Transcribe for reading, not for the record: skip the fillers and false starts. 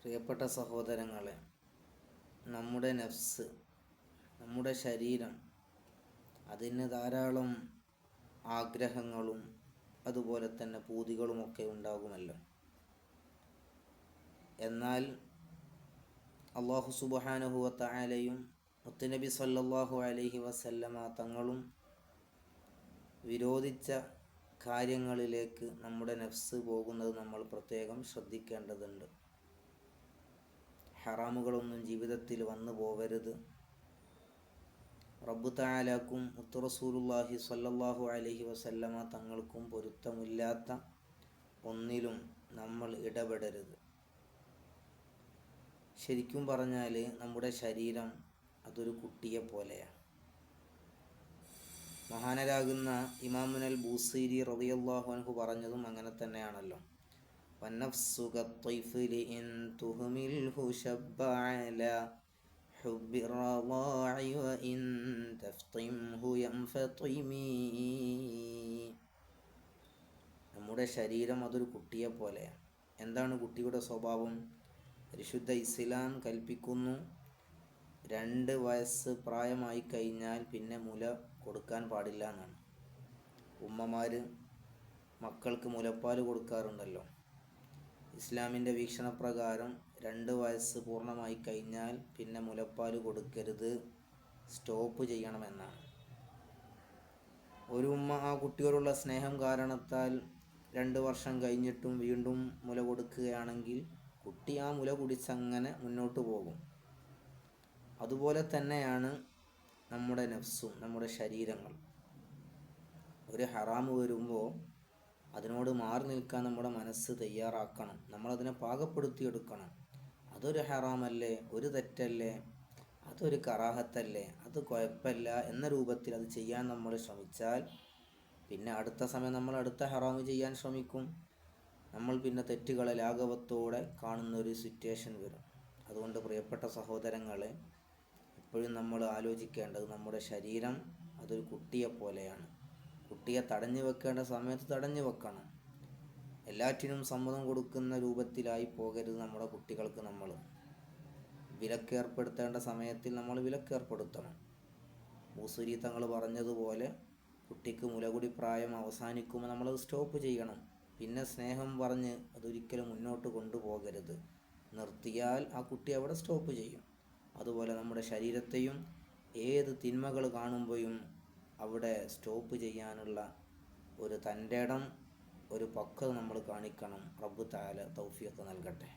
പ്രിയപ്പെട്ട സഹോദരങ്ങളെ, നമ്മുടെ നഫ്സ്, നമ്മുടെ ശരീരം, അതിന് ധാരാളം ആഗ്രഹങ്ങളും അതുപോലെ തന്നെ പൂതികളുമൊക്കെ ഉണ്ടാകുമല്ലോ. എന്നാൽ അല്ലാഹു സുബ്ഹാനഹു വ തആലയും മുത്തുനബി സല്ലല്ലാഹു അലൈഹി വസല്ലമ തങ്ങളും വിരോധിച്ച കാര്യങ്ങളിലേക്ക് നമ്മുടെ നഫ്സ് പോകുന്നത് നമ്മൾ പ്രത്യേകം ശ്രദ്ധിക്കേണ്ടതുണ്ട്. ഹറാമുകളൊന്നും ജീവിതത്തിൽ വന്നു പോകരുത്. റബ്ബ് തആലക്കും മുത്ത് റസൂലുള്ളാഹി സ്വല്ലല്ലാഹു അലൈഹി വസല്ലമ തങ്ങൾക്കും പൊരുത്തമില്ലാത്ത ഒന്നിലും നമ്മൾ ഇടപെടരുത്. ശരിക്കും പറഞ്ഞാൽ നമ്മുടെ ശരീരം അതൊരു കുട്ടിയെ പോലെയാണ്. മഹാനരാകുന്ന ഇമാമുൽ ബൂസീരി റളിയല്ലാഹു അൻഹു പറഞ്ഞതും അങ്ങനെ തന്നെയാണല്ലോ. വന്നഫ്സു കത്ത്വയ്ഫിലി ഇൻ തുഹ്മിൽഹു ശബ്ബ അലാ ഹുബ്ബി റളാഇ വ ഇൻ തഫ്തിംഹു യൻഫതിമി. നമ്മുടെ ശരീരം അതൊരു കുട്ടിയെ പോലെയാണ്. എന്താണ് കുട്ടിയുടെ സ്വഭാവം? പരിശുദ്ധ ഇസ്ലാം കൽപ്പിക്കുന്നു, 2 വയസ്സ് പ്രായമായി കഴിഞ്ഞാൽ പിന്നെ മുല കൊടുക്കാൻ പാടില്ല എന്നാണ്. ഉമ്മമാർ മക്കൾക്ക് മുലപ്പാൽ കൊടുക്കാറുണ്ടല്ലോ. ഇസ്ലാമിൻ്റെ വീക്ഷണപ്രകാരം 2 വയസ്സ് പൂർണ്ണമായി കഴിഞ്ഞാൽ പിന്നെ മുലപ്പാൽ കൊടുക്കരുത്, സ്റ്റോപ്പ് ചെയ്യണമെന്നാണ്. ഒരു ഉമ്മ ആ കുട്ടിയോടുള്ള സ്നേഹം കാരണത്താൽ 2 വർഷം കഴിഞ്ഞിട്ടും വീണ്ടും മുല കൊടുക്കുകയാണെങ്കിൽ കുട്ടി ആ മുല കുടിച്ചങ്ങനെ മുന്നോട്ട് പോകും. അതുപോലെ തന്നെയാണ് നമ്മുടെ നഫ്സും, നമ്മുടെ ശരീരങ്ങൾ. ഒരു ഹറാമ് വരുമ്പോൾ അതിനോട് മാറി നിൽക്കാൻ നമ്മുടെ മനസ്സ് തയ്യാറാക്കണം. നമ്മളതിനെ പാകപ്പെടുത്തിയെടുക്കണം. അതൊരു ഹറാമല്ലേ, ഒരു തെറ്റല്ലേ, അതൊരു കറാഹത്തല്ലേ, അത് കുഴപ്പമില്ല എന്ന രൂപത്തിൽ അത് ചെയ്യാൻ നമ്മൾ ശ്രമിച്ചാൽ പിന്നെ അടുത്ത സമയം നമ്മൾ അടുത്ത ഹറാമ് ചെയ്യാൻ ശ്രമിക്കും. നമ്മൾ പിന്നെ തെറ്റുകളെ ലാഘവത്തോടെ കാണുന്ന ഒരു സിറ്റുവേഷൻ വരും. അതുകൊണ്ട് പ്രിയപ്പെട്ട സഹോദരങ്ങളെ, എപ്പോഴും നമ്മൾ ആലോചിക്കേണ്ടത് നമ്മുടെ ശരീരം അതൊരു കുട്ടിയെ പോലെയാണ്. കുട്ടിയെ തടഞ്ഞു വെക്കേണ്ട സമയത്ത് തടഞ്ഞു വെക്കണം. എല്ലാറ്റിനും സമ്മതം കൊടുക്കുന്ന രൂപത്തിലായി പോകരുത്. നമ്മുടെ കുട്ടികൾക്ക് നമ്മൾ വിലക്കേർപ്പെടുത്തേണ്ട സമയത്തിൽ നമ്മൾ വിലക്കേർപ്പെടുത്തണം. ബൂസരി തങ്ങൾ പറഞ്ഞതുപോലെ കുട്ടിക്ക് മുലകുടി പ്രായം അവസാനിക്കുമ്പോൾ നമ്മളത് സ്റ്റോപ്പ് ചെയ്യണം. പിന്നെ സ്നേഹം പറഞ്ഞ് അതൊരിക്കലും മുന്നോട്ട് കൊണ്ടുപോകരുത്. നിർത്തിയാൽ ആ കുട്ടി അവിടെ സ്റ്റോപ്പ് ചെയ്യും. അതുപോലെ നമ്മുടെ ശരീരത്തെയും ഏത് തിന്മകൾ കാണുമ്പോഴും അവിടെ സ്റ്റോപ്പ് ചെയ്യാനുള്ള ഒരു തൻ്റെടം, ഒരു പക്വത നമ്മൾ കാണിക്കണം. റബ്ബ് തആല തൗഫീഖ് നൽകട്ടെ.